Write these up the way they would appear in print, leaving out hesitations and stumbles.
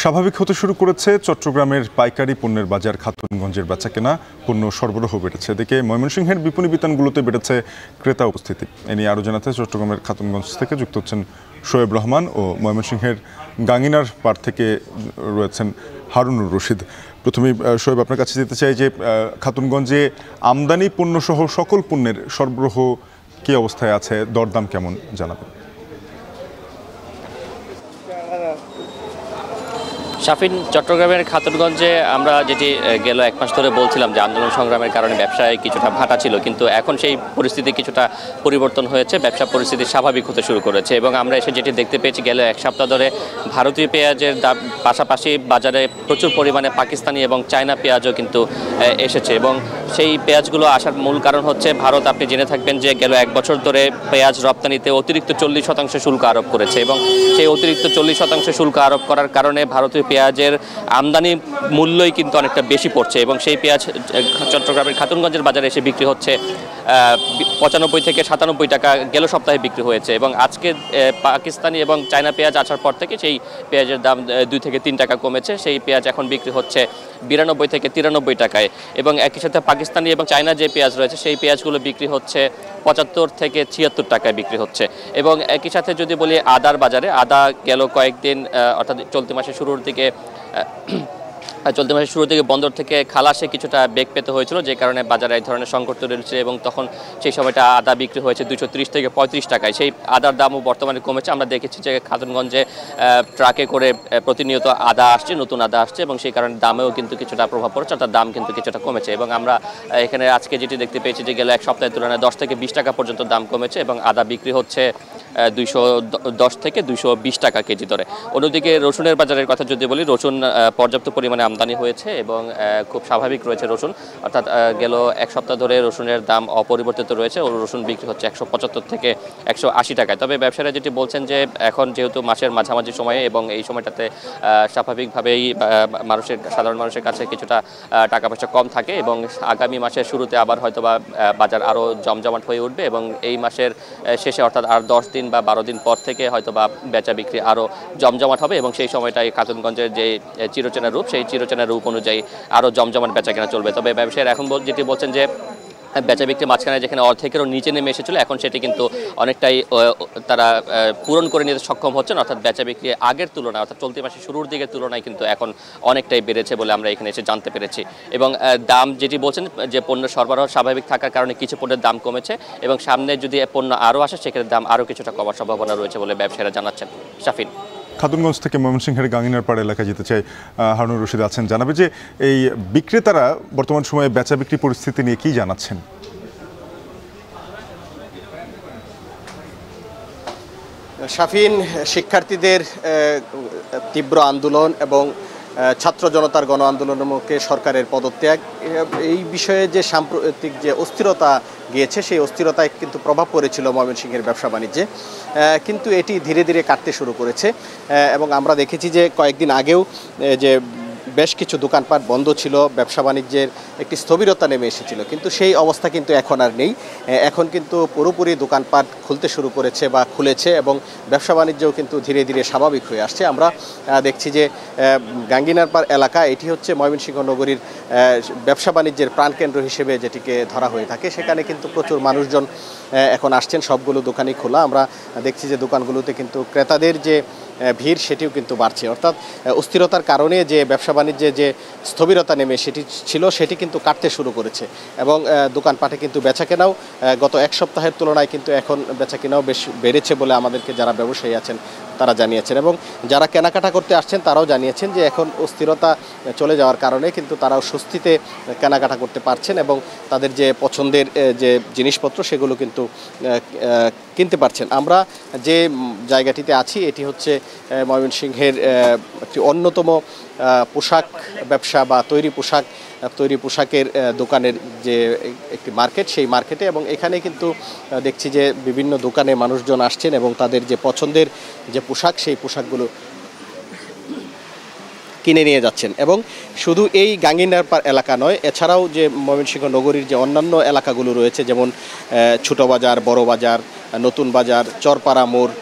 স্বাভাবিক হতে শুরু করেছে চট্টগ্রামের পাইকারি পণ্যের বাজার। খাতুনগঞ্জের বেচাকেনা পণ্য সরবরাহ বেড়েছে, এদিকে ময়মনসিংহের বিপণী বিতানগুলোতে বেড়েছে ক্রেতা উপস্থিতি। এ নিয়ে আরও জানাতে চট্টগ্রামের খাতুনগঞ্জ থেকে যুক্ত হচ্ছেন শোয়েব রহমান ও ময়মনসিংহের গাঙ্গিনার পাড় থেকে রয়েছেন হারুনুর রশিদ। প্রথমেই শোয়েব, আপনার কাছে যেতে চাই যে খাতুনগঞ্জে আমদানি পণ্যসহ সকল পণ্যের সরবরাহ কী অবস্থায় আছে, দরদাম কেমন জানাবেন? শাফিন, চট্টগ্রামের খাতুনগঞ্জে আমরা যেটি গেল এক মাস ধরে বলছিলাম যে আন্দোলন সংগ্রামের কারণে ব্যবসায় কিছুটা ভাটা ছিল, কিন্তু এখন সেই পরিস্থিতি কিছুটা পরিবর্তন হয়েছে, ব্যবসা পরিস্থিতি স্বাভাবিক হতে শুরু করেছে। এবং আমরা এসে যেটি দেখতে পেয়েছি, গেল এক সপ্তাহ ধরে ভারতীয় পেঁয়াজের দাম পাশাপাশি বাজারে প্রচুর পরিমাণে পাকিস্তানি এবং চায়না পেঁয়াজও কিন্তু এসেছে। এবং সেই পেঁয়াজগুলো আসার মূল কারণ হচ্ছে ভারত, আপনি জেনে থাকবেন যে গেল এক বছর ধরে পেঁয়াজ রপ্তানিতে অতিরিক্ত 40% শুল্ক আরোপ করেছে, এবং সেই অতিরিক্ত 40% শুল্ক আরোপ করার কারণে ভারতীয় পেঁয়াজের আমদানি মূল্যই কিন্তু অনেকটা বেশি পড়ছে। এবং সেই পেঁয়াজ চট্টগ্রামের খাতুনগঞ্জের বাজারে এসে বিক্রি হচ্ছে 95 থেকে 97 টাকা, গেল সপ্তাহে বিক্রি হয়েছে। এবং আজকে পাকিস্তানি এবং চায়না পেঁয়াজ আসার পর থেকে সেই পেঁয়াজের দাম 2 থেকে 3 টাকা কমেছে। সেই পেঁয়াজ এখন বিক্রি হচ্ছে 92 থেকে 93 টাকায়। এবং একই সাথে পাকিস্তানি এবং চায়না যে পেঁয়াজ রয়েছে সেই পেঁয়াজগুলো বিক্রি হচ্ছে 75 থেকে 76 টাকায় বিক্রি হচ্ছে। এবং একই সাথে যদি বলি আদার বাজারে, আদা গেল কয়েকদিন অর্থাৎ চলতি মাসের শুরুর দিকে বন্দর থেকে খালাসে কিছুটা বেগ পেতে হয়েছিল, যে কারণে বাজারে এই ধরনের সংকট তৈরি হয়েছে। এবং তখন সেই সময়টা আদা বিক্রি হয়েছে 230 থেকে 35 টাকায়। সেই আদার দামও বর্তমানে কমেছে। আমরা দেখেছি যে খাতুনগঞ্জে ট্রাকে করে প্রতিনিয়ত আদা আসছে, নতুন আদা আসছে, এবং সেই কারণে দামেও কিন্তু কিছুটা প্রভাব পড়ছে, অর্থাৎ দাম কিন্তু কিছুটা কমেছে। এবং আমরা এখানে আজকে যেটি দেখতে পেয়েছি যে গেল এক সপ্তাহের তুলনায় 10 থেকে 20 টাকা পর্যন্ত দাম কমেছে, এবং আদা বিক্রি হচ্ছে 210 থেকে 220 টাকা কেজি দরে। অন্যদিকে রসুনের বাজারের কথা যদি বলি, রসুন পর্যাপ্ত পরিমাণে আমদানি হয়েছে এবং খুব স্বাভাবিক রয়েছে রসুন, অর্থাৎ গেল এক সপ্তাহ ধরে রসুনের দাম অপরিবর্তিত রয়েছে ও রসুন বিক্রি হচ্ছে 175 থেকে 180 টাকায়। তবে ব্যবসায়ীরা যেটি বলছেন যে এখন যেহেতু মাসের মাঝামাঝি সময়ে এবং এই সময়টাতে স্বাভাবিকভাবেই সাধারণ মানুষের কাছে কিছুটা টাকা পয়সা কম থাকে, এবং আগামী মাসের শুরুতে আবার হয়তোবা বাজার আরও জমজমাট হয়ে উঠবে, এবং এই মাসের শেষে অর্থাৎ আর 10 দিন বা 12 দিন পর থেকে হয়তোবা বেচা বিক্রি আরও জমজমাট হবে, এবং সেই সময়টাই খাতুনগঞ্জের যে চিরচেনা রূপ, সেই চিরচেনা রূপ অনুযায়ী আরও জমজমাট বেচা কেনা চলবে। তবে ব্যবসায়ীরা এখন যেটি বলছেন যে বেচা বিক্রি মাঝখানে যেখানে অর্ধেকেরও নিচে নেমে এসেছিল, এখন সেটি কিন্তু অনেকটাই তারা পূরণ করে নিতে সক্ষম হচ্ছেন, অর্থাৎ বেচা বিক্রি আগের তুলনায় অর্থাৎ চলতি মাসের শুরুর দিকের তুলনায় কিন্তু এখন অনেকটাই বেড়েছে বলে আমরা এখানে এসে জানতে পেরেছি। এবং দাম যেটি বলছেন যে পণ্য সরবরাহ স্বাভাবিক থাকার কারণে কিছু পণ্যের দাম কমেছে, এবং সামনে যদি পণ্য আরও আসে সেক্ষেত্রে দাম আরও কিছুটা কমার সম্ভাবনা রয়েছে বলে ব্যবসায়ীরা জানাচ্ছেন। শাফিন, খাতুনগঞ্জ থেকে ময়মনসিংহের গাঙ্গিনার পাড় এলাকায় যেতে চাই, হারুনুর রশিদ আছেন, জানাবে যে এই বিক্রেতারা বর্তমান সময়ে বেচা বিক্রি পরিস্থিতি নিয়ে কি জানাচ্ছেন? শাফিন, শিক্ষার্থীদের তীব্র আন্দোলন এবং ছাত্র জনতার গণ আন্দোলনের মুখে সরকারের পদত্যাগ, এই বিষয়ে যে সাম্প্রতিক যে অস্থিরতা গিয়েছে, সেই অস্থিরতায় কিন্তু প্রভাব পড়েছিল ময়মনসিংহের ব্যবসা বাণিজ্যে, কিন্তু এটি ধীরে ধীরে কাটতে শুরু করেছে। এবং আমরা দেখেছি যে কয়েকদিন আগেও যে বেশ কিছু দোকানপাট বন্ধ ছিল, ব্যবসা বাণিজ্যের একটি স্থবিরতা নেমে এসেছিল, কিন্তু সেই অবস্থা কিন্তু এখন আর নেই। এখন কিন্তু পুরোপুরি দোকানপাট খুলতে শুরু করেছে বা খুলেছে, এবং ব্যবসা বাণিজ্যও কিন্তু ধীরে ধীরে স্বাভাবিক হয়ে আসছে। আমরা দেখছি যে গাঙ্গিনার পাড় এলাকা, এটি হচ্ছে ময়মনসিংহ নগরীর ব্যবসা বাণিজ্যের প্রাণকেন্দ্র হিসেবে যেটিকে ধরা হয়ে থাকে, সেখানে কিন্তু প্রচুর মানুষজন এখন আসছেন, সবগুলো দোকানই খোলা। আমরা দেখছি যে দোকানগুলোতে কিন্তু ক্রেতাদের যে ভিড় সেটিও কিন্তু বাড়ছে, অর্থাৎ অস্থিরতার কারণে যে ব্যবসা বাণিজ্যে যে স্থবিরতা নেমে সেটি কিন্তু কাটতে শুরু করেছে। এবং দোকানপাটে কিন্তু বেচাকেনাও গত এক সপ্তাহের তুলনায় কিন্তু এখন বেচাকেনাও বেশ বেড়েছে বলে আমাদেরকে যারা ব্যবসায়ী আছেন তারা জানিয়েছেন, এবং যারা কেনাকাটা করতে আসছেন তারাও জানিয়েছেন যে এখন অস্থিরতা চলে যাওয়ার কারণে কিন্তু তারাও স্বস্তিতে কেনাকাটা করতে পারছেন, এবং তাদের যে পছন্দের যে জিনিসপত্র সেগুলো কিন্তু কিনতে পারছেন। আমরা যে জায়গাটিতে আছি এটি হচ্ছে ময়মনসিংহের একটি অন্যতম পোশাক ব্যবসা বা তৈরি পোশাকের দোকানের যে একটি মার্কেট, সেই মার্কেটে, এবং এখানে কিন্তু দেখছি যে বিভিন্ন দোকানে মানুষজন আসছেন এবং তাদের যে পছন্দের যে পোশাক সেই পোশাকগুলো কিনে নিয়ে যাচ্ছেন। এবং শুধু এই গাঙ্গিনার পাড় এলাকা নয়, এছাড়াও যে ময়মনসিংহ নগরীর যে অন্যান্য এলাকাগুলো রয়েছে, যেমন ছোট বাজার, বড় বাজার, নতুন বাজার, চরপাড়া মোড়,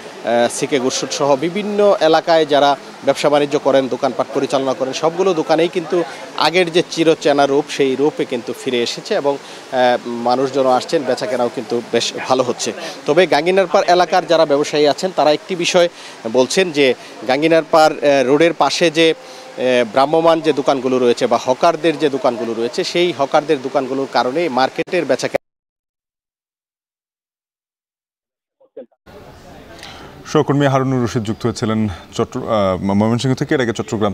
সিকে গুরসুট সহ বিভিন্ন এলাকায় যারা ব্যবসা বাণিজ্য করেন, দোকানপাট পরিচালনা করেন, সবগুলো দোকানেই কিন্তু আগের যে চিরচেনা রূপ সেই রূপে কিন্তু ফিরে এসেছে এবং মানুষজনও আসছেন, বেচাকেনাও কিন্তু বেশ ভালো হচ্ছে। তবে গাঙ্গিনারপাড় এলাকার যারা ব্যবসায়ী আছেন তারা একটি বিষয় বলছেন যে গাঙ্গিনারপাড় রোডের পাশে যে ভ্রাম্যমান যে দোকানগুলো রয়েছে বা হকারদের যে দোকানগুলো রয়েছে সেই হকারদের দোকানগুলোর কারণে মার্কেটের বেচাকেনা। সহকর্মী হারুনুর রশিদ যুক্ত হয়েছিলেন ময়মনসিংহ থেকে। এর আগে চট্টগ্রাম